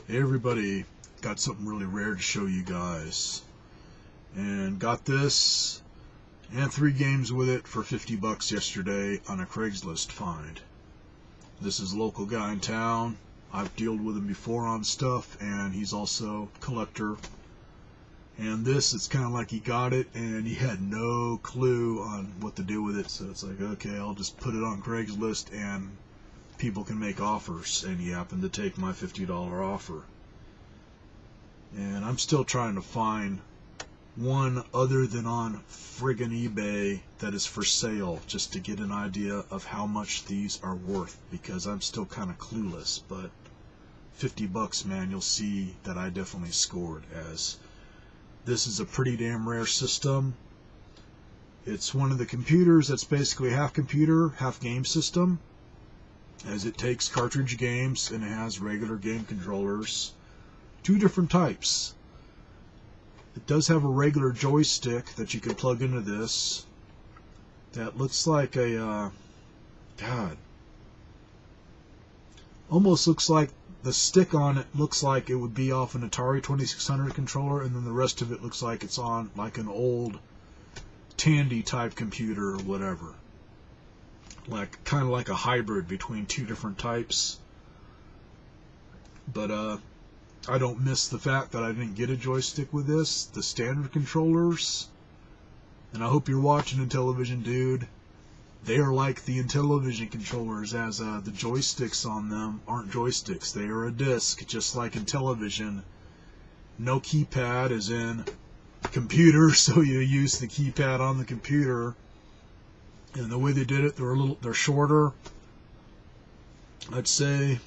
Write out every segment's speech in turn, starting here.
Hey everybody, got something really rare to show you guys. And got this and 3 games with it for $50 yesterday on a Craigslist find. This is a local guy in town. I've dealt with him before on stuff, and he's also a collector. And this, it's kind of like he got it and he had no clue on what to do with it, so it's like, okay, I'll just put it on Craigslist and people can make offers, and he happened to take my $50 offer. And I'm still trying to find one other than on friggin' eBay that is for sale, just to get an idea of how much these are worth, because I'm still kind of clueless. But $50, man, you'll see that I definitely scored, as this is a pretty damn rare system. It's one of the computers that's basically half computer, half game system, as it takes cartridge games and it has regular game controllers, 2 different types. It does have a regular joystick that you can plug into this that looks like a almost looks like the stick on it looks like it would be off an Atari 2600 controller, and then the rest of it looks like it's on like an old Tandy type computer or whatever. Like kind of like a hybrid between 2 different types. But I don't miss the fact that I didn't get a joystick with this. The standard controllers, and I hope you're watching Intellivision, dude, they are like the Intellivision controllers, as the joysticks on them aren't joysticks. They are a disc, just like Intellivision. No keypad, as in computer, so you use the keypad on the computer. And the way they did it, they're shorter. I'd say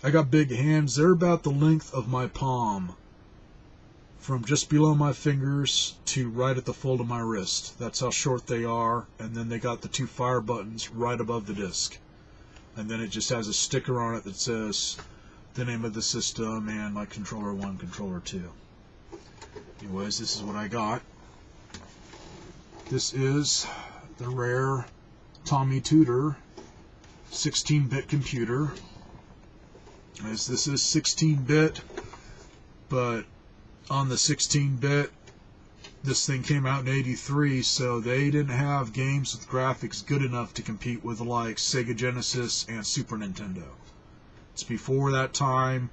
I got big hands. They're about the length of my palm, from just below my fingers to right at the fold of my wrist. That's how short they are. And then they got the 2 fire buttons right above the disc. And then it just has a sticker on it that says the name of the system and like controller 1, controller 2. Anyways, this is what I got. This is the rare Tomy Tutor 16-bit computer. As this is 16-bit, but on the 16-bit, this thing came out in '83, so they didn't have games with graphics good enough to compete with like Sega Genesis and Super Nintendo. It's before that time,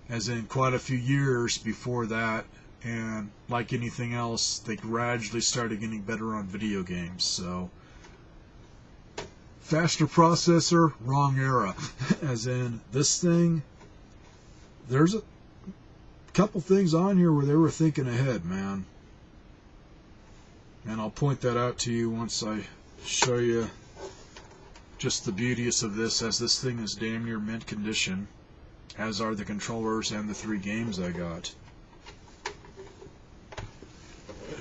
as in quite a few years before that. And like anything else, they gradually started getting better on video games. So, faster processor, wrong era. As in, this thing, there's a couple things on here where they were thinking ahead, man. And I'll point that out to you once I show you just the beauties of this, as this thing is damn near mint condition, as are the controllers and the 3 games I got.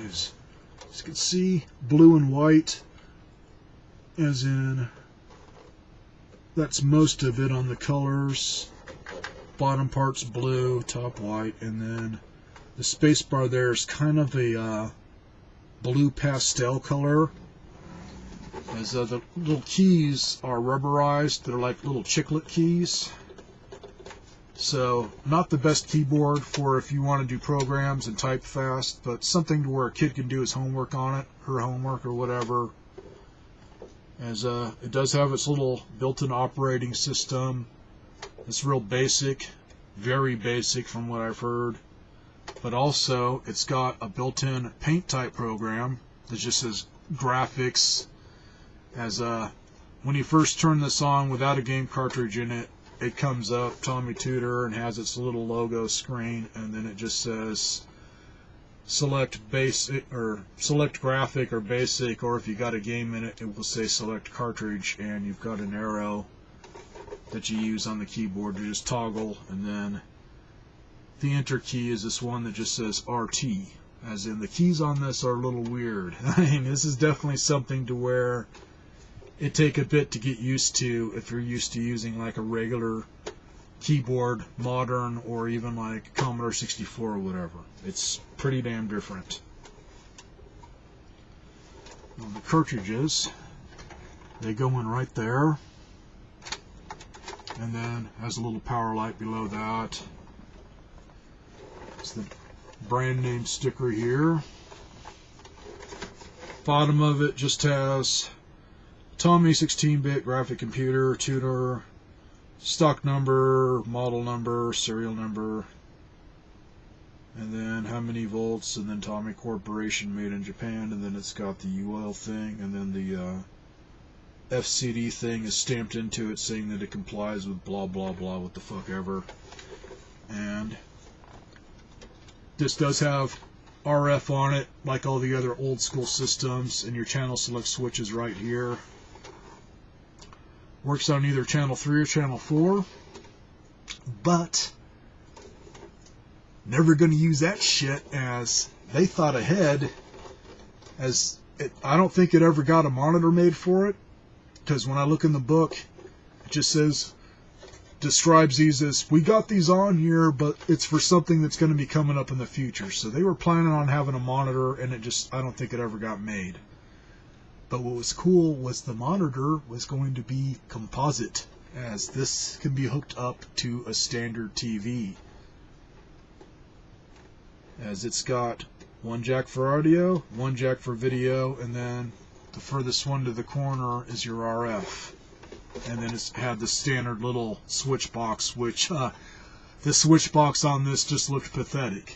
As you can see, blue and white, as in that's most of it on the colors. Bottom part's blue, top white, and then the space bar there is kind of a blue pastel color. As the little keys are rubberized, they're like little chiclet keys. So, not the best keyboard for if you want to do programs and type fast, but something to where a kid can do his homework on it, her homework or whatever. As it does have its little built-in operating system. It's real basic, very basic from what I've heard. But also, it's got a built-in paint type program that just says graphics. As when you first turn this on without a game cartridge in it, it comes up Tomy Tutor and has its little logo screen, and then it just says select basic or select graphic or basic, or if you got a game in it, it will say select cartridge, and you've got an arrow that you use on the keyboard to just toggle, and then the enter key is this one that just says RT, as in the keys on this are a little weird. I mean, this is definitely something to where it take a bit to get used to if you're used to using like a regular keyboard, modern, or even like Commodore 64 or whatever. It's pretty damn different. Now the cartridges, they go in right there. and then has a little power light below that. It's the brand name sticker here. Bottom of it just has Tomy 16-bit graphic computer, tutor, stock number, model number, serial number, and then how many volts, and then Tomy Corporation, made in Japan, and then it's got the UL thing, and then the FCD thing is stamped into it saying that it complies with blah blah blah, what the fuck ever. And this does have RF on it, like all the other old school systems, and your channel select switch is right here. Works on either channel 3 or channel 4, but never going to use that shit, as they thought ahead. As I don't think it ever got a monitor made for it, because when I look in the book, it just says, describes these as, we got these on here, but it's for something that's going to be coming up in the future. So they were planning on having a monitor, and I don't think it ever got made. But what was cool was the monitor was going to be composite, as this can be hooked up to a standard TV. As it's got one jack for audio, one jack for video, and then the furthest one to the corner is your RF. And then it's had the standard little switch box, which the switch box on this just looked pathetic.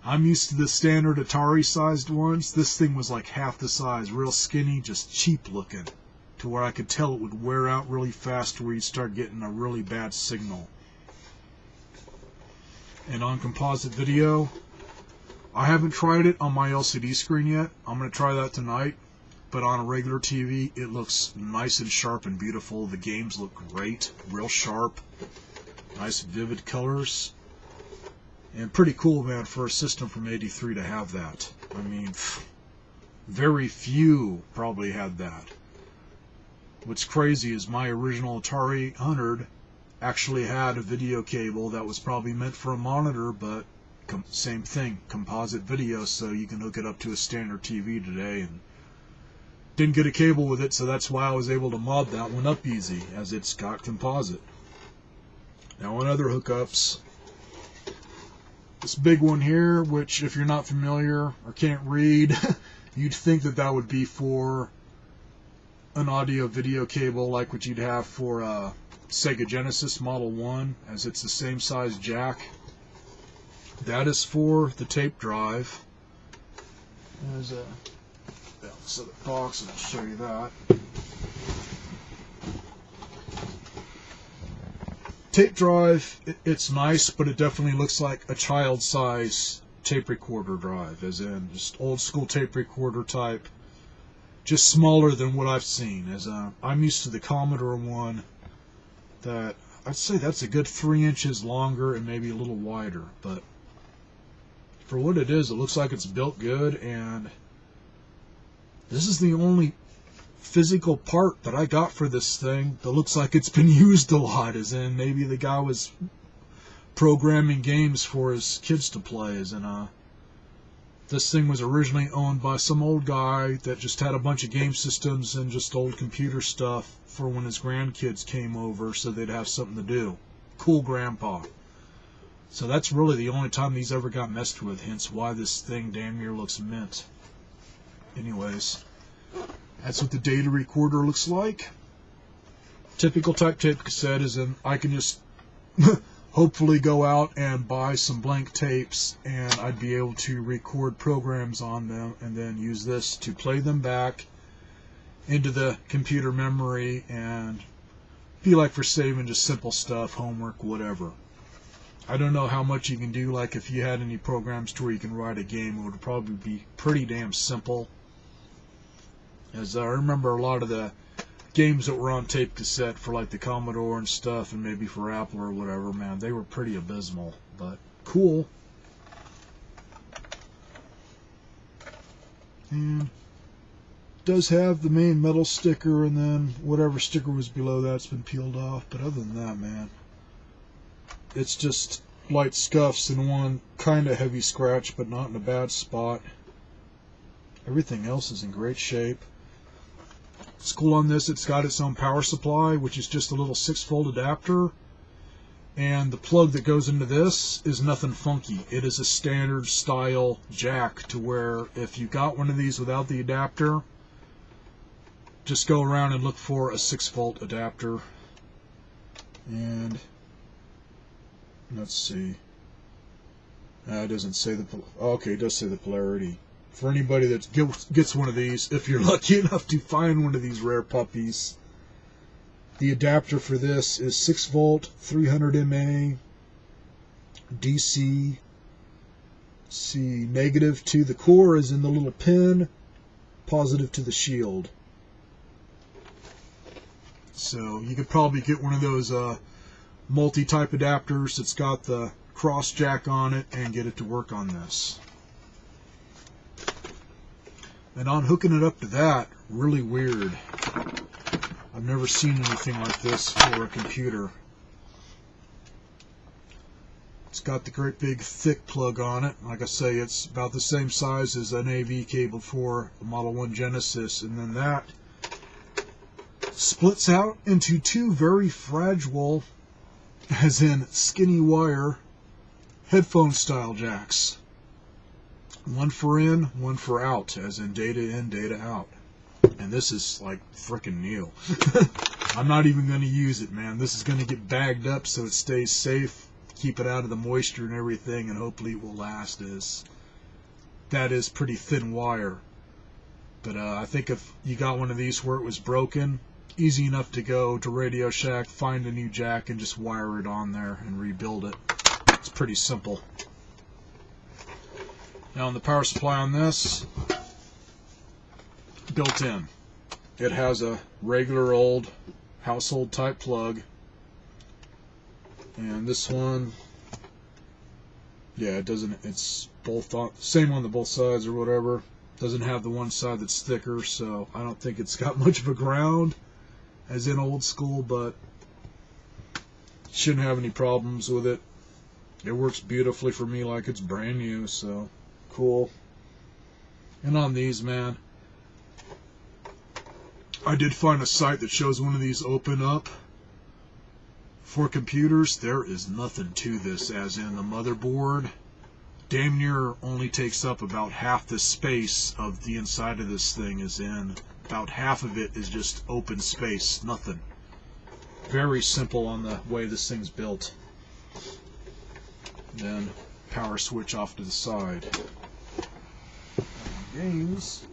I'm used to the standard Atari sized ones. This thing was like half the size, real skinny, just cheap looking, to where I could tell it would wear out really fast, where you'd start getting a really bad signal. And on composite video, I haven't tried it on my LCD screen yet. I'm going to try that tonight. But on a regular TV, it looks nice and sharp and beautiful. The games look great, real sharp, nice vivid colors. And pretty cool, man, for a system from '83 to have that. I mean, very few probably had that. What's crazy is my original Atari 100 actually had a video cable that was probably meant for a monitor, but same thing, composite video, so you can hook it up to a standard TV today. And didn't get a cable with it, so that's why I was able to mod that one up easy, as it's got composite. Now on other hookups, this big one here, which if you're not familiar or can't read, you'd think that that would be for an audio video cable like what you'd have for Sega Genesis Model 1, as it's the same size jack. That is for the tape drive. There's a other box, and I'll show you that. Tape drive, it's nice, but it definitely looks like a child-size tape recorder drive, as in just old school tape recorder type, just smaller than what I've seen. As I'm used to the Commodore one, that I'd say that's a good 3 inches longer and maybe a little wider, but for what it is, it looks like it's built good. And this is the only physical part that I got for this thing that looks like it's been used a lot, as in maybe the guy was programming games for his kids to play, as in this thing was originally owned by some old guy that just had a bunch of game systems and just old computer stuff for when his grandkids came over, so they'd have something to do. Cool grandpa. So that's really the only time these ever got messed with, hence why this thing damn near looks mint. Anyways, that's what the data recorder looks like. Typical type tape cassette is in, I can just hopefully go out and buy some blank tapes, and I'd be able to record programs on them and then use this to play them back into the computer memory, and be like for saving just simple stuff, homework, whatever. I don't know how much you can do, like if you had any programs to where you can write a game, it would probably be pretty damn simple. As I remember a lot of the games that were on tape cassette for like the Commodore and stuff, and maybe for Apple or whatever, man, they were pretty abysmal, but cool. And does have the main metal sticker, and then whatever sticker was below that's been peeled off, but other than that, man, it's just light scuffs and one kind of heavy scratch, but not in a bad spot. Everything else is in great shape. It's cool on this, it's got its own power supply, which is just a little 6-volt adapter. And the plug that goes into this is nothing funky. It is a standard style jack, to where if you got one of these without the adapter, just go around and look for a 6-volt adapter. And let's see. It doesn't say the... Okay, it does say the polarity. For anybody that gets one of these, if you're lucky enough to find one of these rare puppies, the adapter for this is 6-volt, 300 mA, DC. See, negative to the core is in the little pin, positive to the shield. So you could probably get one of those multi-type adapters that's got the cross jack on it and get it to work on this. And on hooking it up to that, really weird. I've never seen anything like this for a computer. It's got the great big thick plug on it. Like I say, it's about the same size as an AV cable for the Model 1 Genesis. And then that splits out into two very fragile, as in skinny wire, headphone style jacks. One for in, one for out, as in data in, data out. And this is like frickin' new. I'm not even going to use it, man. This is going to get bagged up so it stays safe, keep it out of the moisture and everything, and hopefully it will last. That is pretty thin wire. But I think if you got one of these where it was broken, easy enough to go to Radio Shack, find a new jack, and just wire it on there and rebuild it. It's pretty simple. Now on the power supply on this, built in. It has a regular old household type plug. And this one, yeah, it doesn't, it's both on, same on the both sides or whatever. Doesn't have the one side that's thicker, so I don't think it's got much of a ground, as in old school, but shouldn't have any problems with it. It works beautifully for me like it's brand new, so cool. And on these, man, I did find a site that shows one of these open up for computers. There is nothing to this, as in the motherboard damn near only takes up about half the space of the inside of this thing, as in about half of it is just open space, nothing. Very simple on the way this thing's built. Then power switch off to the side. Games.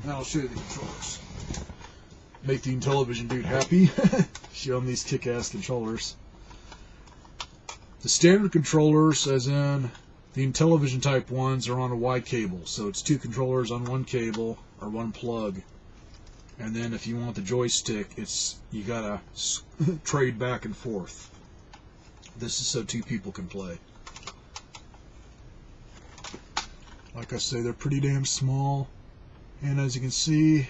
Now I'll show you the controllers. Make the Intellivision dude happy. Show him these kick-ass controllers. The standard controllers, as in the Intellivision type ones, are on a Y cable, so it's two controllers on one cable or one plug. And then if you want the joystick, you gotta trade back and forth. This is so two people can play. Like I say, they're pretty damn small, and as you can see,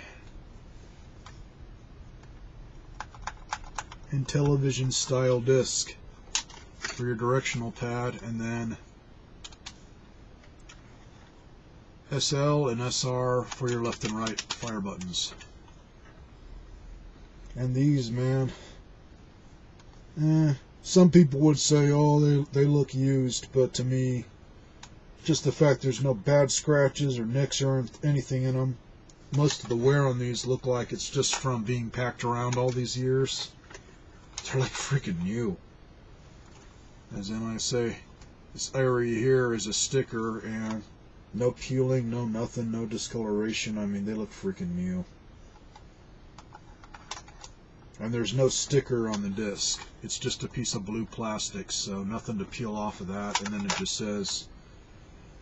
Intellivision style disc for your directional pad, and then SL and SR for your left and right fire buttons. And these, man, some people would say, oh, they look used, but to me, just the fact there's no bad scratches or nicks or anything in them. Most of the wear on these look like it's just from being packed around all these years. They're like freaking new. As in, I say, this area here is a sticker, and no peeling, no nothing, no discoloration. I mean, they look freaking new. And there's no sticker on the disc. It's just a piece of blue plastic, so nothing to peel off of that. And then it just says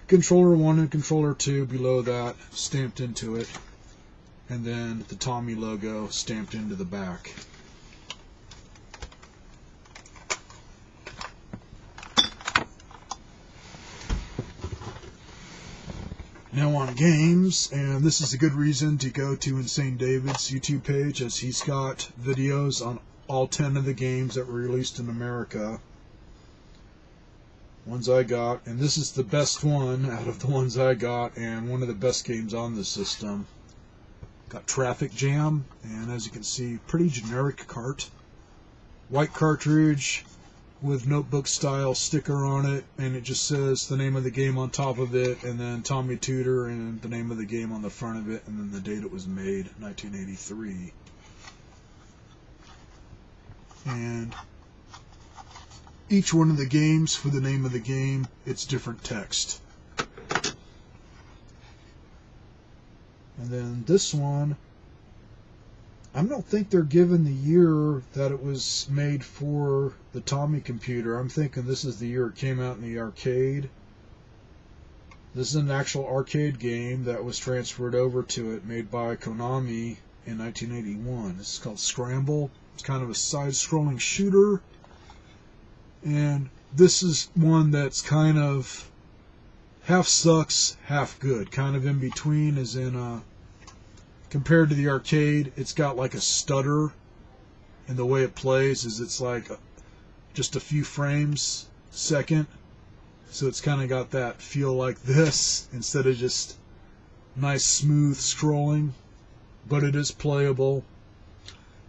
Controller 1 and Controller 2 below that, stamped into it. And then the Tomy logo stamped into the back. Now on games, and this is a good reason to go to Insane David's YouTube page, as he's got videos on all 10 of the games that were released in America. Ones I got, and this is the best one out of the ones I got, and one of the best games on the system. Got traffic jam, and as you can see, pretty generic cart. White cartridge with notebook style sticker on it, and it just says the name of the game on top of it, and then Tomy Tutor and the name of the game on the front of it, and then the date it was made, 1983. And each one of the games, for the name of the game, it's different text. And then this one, I don't think they're given the year that it was made for the Tomy computer. I'm thinking this is the year it came out in the arcade. This is an actual arcade game that was transferred over to it, made by Konami in 1981. This is called Scramble. It's kind of a side-scrolling shooter. And this is one that's kind of half sucks, half good. Kind of in between, as in, compared to the arcade, it's got like a stutter. And the way it plays is it's like just a few frames a second. So it's kind of got that feel like this instead of just nice smooth scrolling. But it is playable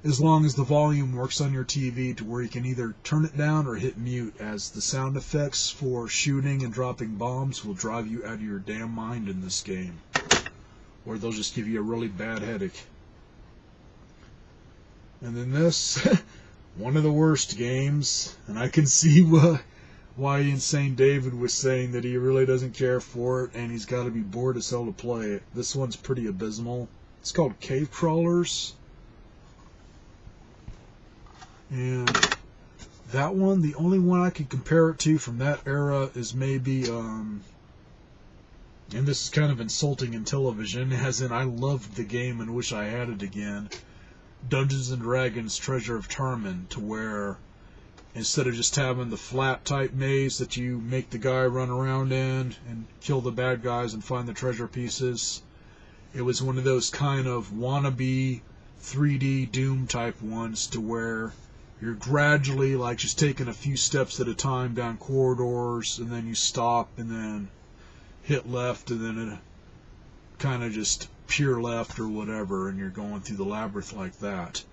as long as the volume works on your TV to where you can either turn it down or hit mute, as the sound effects for shooting and dropping bombs will drive you out of your damn mind in this game. Or they'll just give you a really bad headache. And then this, one of the worst games, and I can see why Insane David was saying that he really doesn't care for it, and he's got to be bored as hell to play it. This one's pretty abysmal. It's called Cave Crawlers. And that one, the only one I could compare it to from that era is maybe, and this is kind of insulting in television, as in I loved the game and wish I had it again, Dungeons & Dragons Treasure of Tarman, to where instead of just having the flat type maze that you make the guy run around in and kill the bad guys and find the treasure pieces, it was one of those kind of wannabe 3D Doom type ones to where you're gradually like just taking a few steps at a time down corridors, and then you stop and then hit left, and then it kind of just pure left or whatever, and you're going through the labyrinth like that.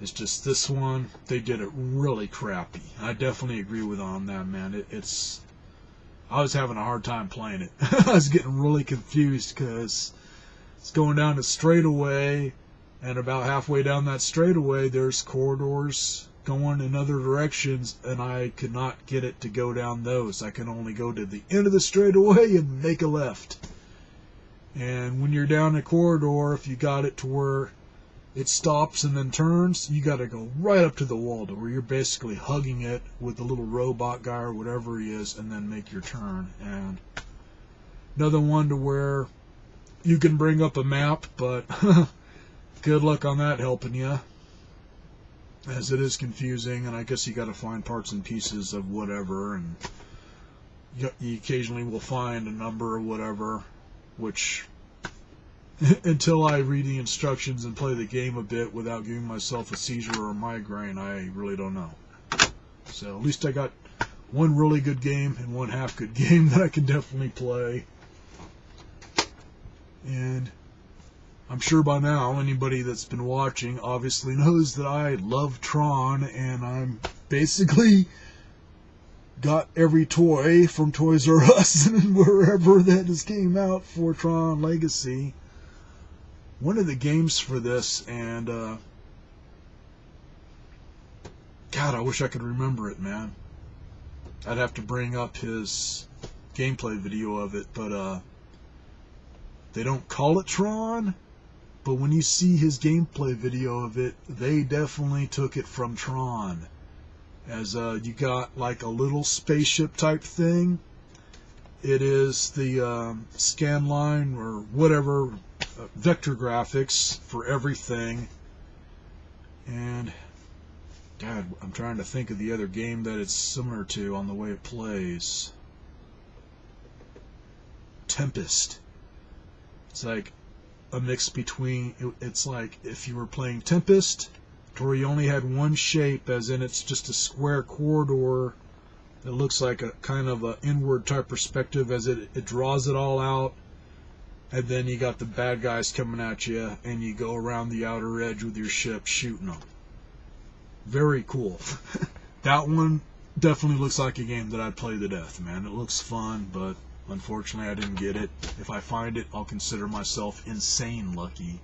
It's just this one, they did it really crappy. I definitely agree with on that, man. I was having a hard time playing it. I was getting really confused because it's going down a straightaway, and about halfway down that straightaway, there's corridors going in other directions, and I could not get it to go down those. I can only go to the end of the straightaway and make a left. And when you're down a corridor, if you got it to where it stops and then turns, you got to go right up to the wall to where you're basically hugging it with the little robot guy or whatever he is, and then make your turn. And another one to where you can bring up a map, but good luck on that helping you, as it is confusing, and I guess you got to find parts and pieces of whatever, and you occasionally will find a number or whatever, which until I read the instructions and play the game a bit without giving myself a seizure or a migraine, I really don't know. So at least I got one really good game and one half good game that I can definitely play. And I'm sure by now anybody that's been watching obviously knows that I love Tron, and I'm basically got every toy from Toys R Us and wherever that just came out for Tron Legacy. One of the games for this, and God, I wish I could remember it, man. I'd have to bring up his gameplay video of it, but they don't call it Tron. But when you see his gameplay video of it, they definitely took it from Tron. As you got like a little spaceship type thing. It is the scanline or whatever vector graphics for everything. And God, I'm trying to think of the other game that it's similar to on the way it plays. Tempest. It's like a mix between, it's like if you were playing Tempest, to where you only had one shape, as in it's just a square corridor that looks like a kind of an inward type perspective, as it draws it all out, and then you got the bad guys coming at you, and you go around the outer edge with your ship shooting them. Very cool. That one definitely looks like a game that I'd play to death, man. It looks fun, but unfortunately I didn't get it. If I find it, I'll consider myself insane lucky.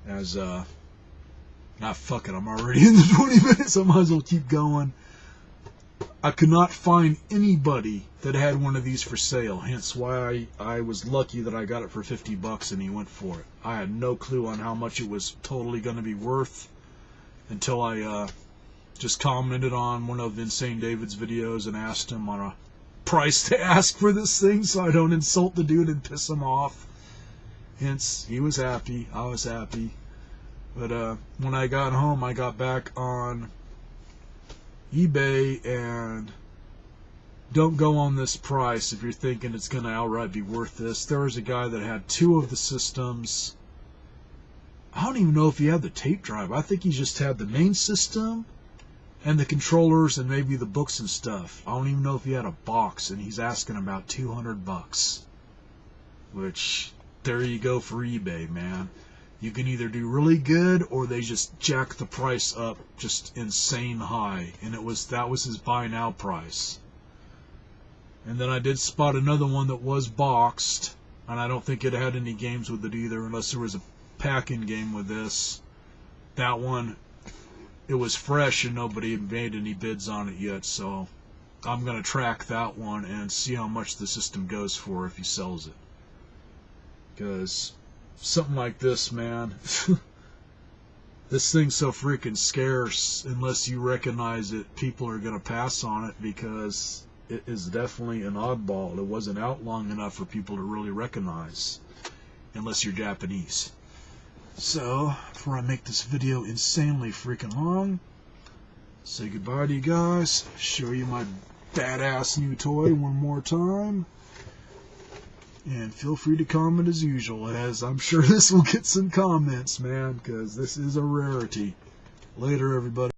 As, fuck it, I'm already in the 20 minutes, I might as well keep going. I could not find anybody that had one of these for sale, hence why I was lucky that I got it for $50 and he went for it. I had no clue on how much it was totally going to be worth until I just commented on one of Insane David's videos and asked him on a price to ask for this thing so I don't insult the dude and piss him off. Hence, he was happy, I was happy. But when I got home, I got back on eBay, and don't go on this price if you're thinking it's going to outright be worth this. There was a guy that had 2 of the systems. I don't even know if he had the tape drive. I think he just had the main system and the controllers and maybe the books and stuff. I don't even know if he had a box, and he's asking about $200. Which, there you go for eBay, man. You can either do really good, or they just jack the price up just insane high. And that was his buy now price. And then I did spot another one that was boxed, and I don't think it had any games with it either, unless there was a pack-in game with this. That one, it was fresh and nobody had made any bids on it yet, so I'm going to track that one and see how much the system goes for if he sells it. Because something like this, man, this thing's so freaking scarce. Unless you recognize it, people are going to pass on it because it is definitely an oddball. It wasn't out long enough for people to really recognize, unless you're Japanese. So, before I make this video insanely freaking long, say goodbye to you guys, show you my badass new toy one more time. And feel free to comment as usual, as I'm sure this will get some comments, man, because this is a rarity. Later, everybody.